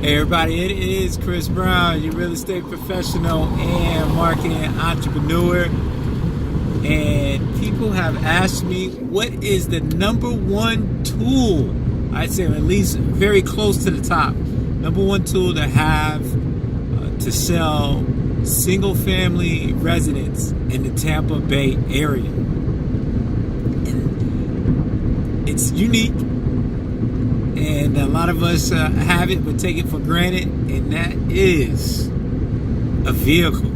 Hey everybody, it is Chris Brown, your real estate professional and marketing entrepreneur. And people have asked me, what is the number one tool? I'd say at least very close to the top. Number one tool to have to sell single family residents in the Tampa Bay area. And it's unique. And a lot of us have it but take it for granted, and that is a vehicle.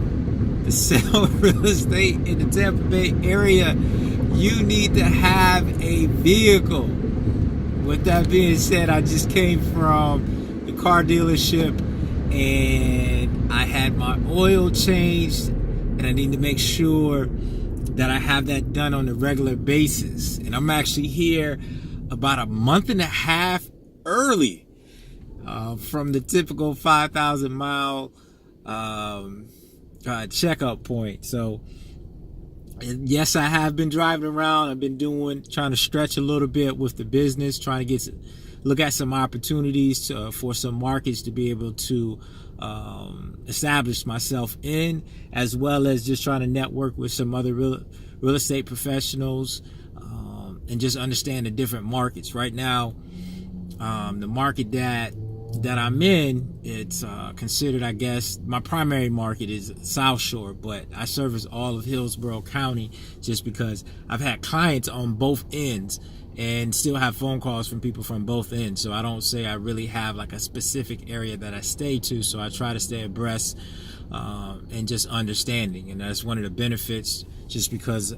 To sell real estate in the Tampa Bay area, you need to have a vehicle. With that being said, I just came from the car dealership and I had my oil changed, and I need to make sure that I have that done on a regular basis. And I'm actually here about a month and a half early from the typical 5,000 mile checkup point. So yes, I have been driving around. I've been trying to stretch a little bit with the business, trying to look at some opportunities for some markets to be able to establish myself in, as well as just trying to network with some other real estate professionals and just understand the different markets. Right now, the market that I'm in, it's considered, I guess, my primary market is South Shore, but I service all of Hillsborough County just because I've had clients on both ends and still have phone calls from people from both ends. So I don't say I really have like a specific area that I stay to, so I try to stay abreast and just understanding. And that's one of the benefits, just because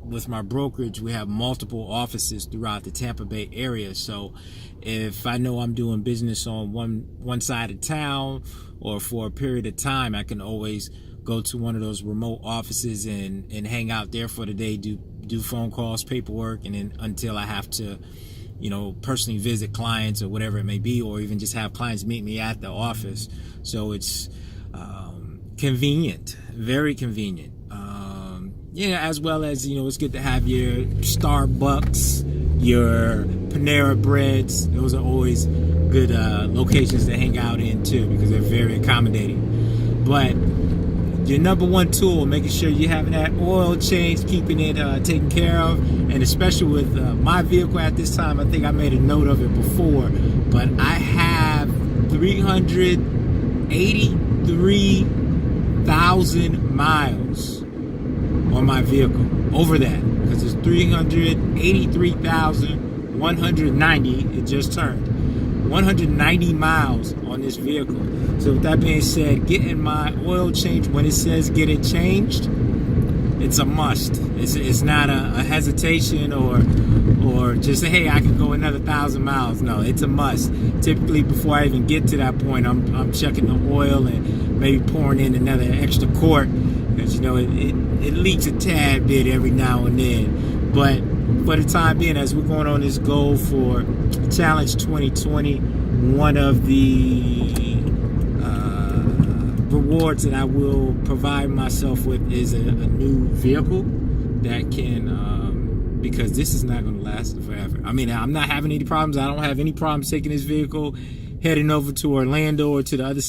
with my brokerage, we have multiple offices throughout the Tampa Bay area. So if I know I'm doing business on one side of town or for a period of time, I can always go to one of those remote offices and hang out there for the day, do phone calls, paperwork, and then until I have to, personally visit clients or whatever it may be, or even just have clients meet me at the office. So it's convenient, very convenient. As well as, it's good to have your Starbucks, your Panera Breads. Those are always good locations to hang out in too, because they're very accommodating. But your number one tool, making sure you're having that oil change, keeping it taken care of, and especially with my vehicle at this time, I think I made a note of it before, but I have 383,000 miles on my vehicle, over that, because it's 383,190. It just turned 190 miles on this vehicle. So with that being said, getting my oil changed, when it says get it changed, it's a must. It's not a hesitation or just say, hey, I can go another 1,000 miles. No, it's a must. Typically, before I even get to that point, I'm checking the oil and maybe pouring in another extra quart, because it leaks a tad bit every now and then. But for the time being, as we're going on this goal for Challenge 2020, one of the rewards that I will provide myself with is a new vehicle that can, because this is not going to last forever. I mean, I'm not having any problems. I don't have any problems taking this vehicle heading over to Orlando or to the other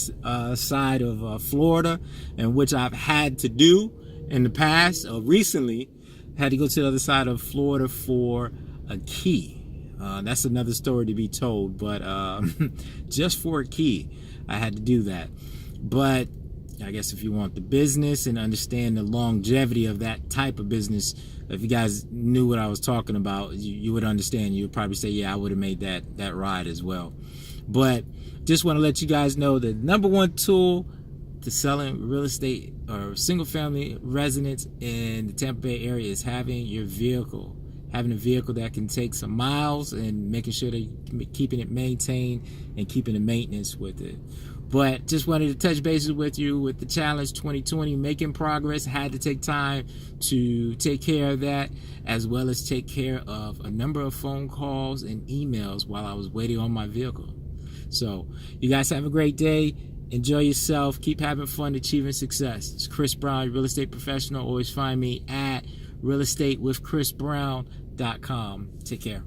side of Florida, and which I've had to do in the past. Recently, had to go to the other side of Florida for a key. That's another story to be told, but just for a key, I had to do that. But I guess if you want the business and understand the longevity of that type of business, if you guys knew what I was talking about, you would understand. You would probably say, yeah, I would have made that ride as well. But just want to let you guys know the number one tool to selling real estate or single family residents in the Tampa Bay area is having your vehicle. Having a vehicle that can take some miles and making sure that you're keeping it maintained and keeping the maintenance with it. But just wanted to touch bases with you with the Challenge 2020, making progress. Had to take time to take care of that, as well as take care of a number of phone calls and emails while I was waiting on my vehicle. So you guys have a great day. Enjoy yourself. Keep having fun, achieving success. It's Chris Brown, real estate professional. Always find me at realestatewithchrisbrown.com. Take care.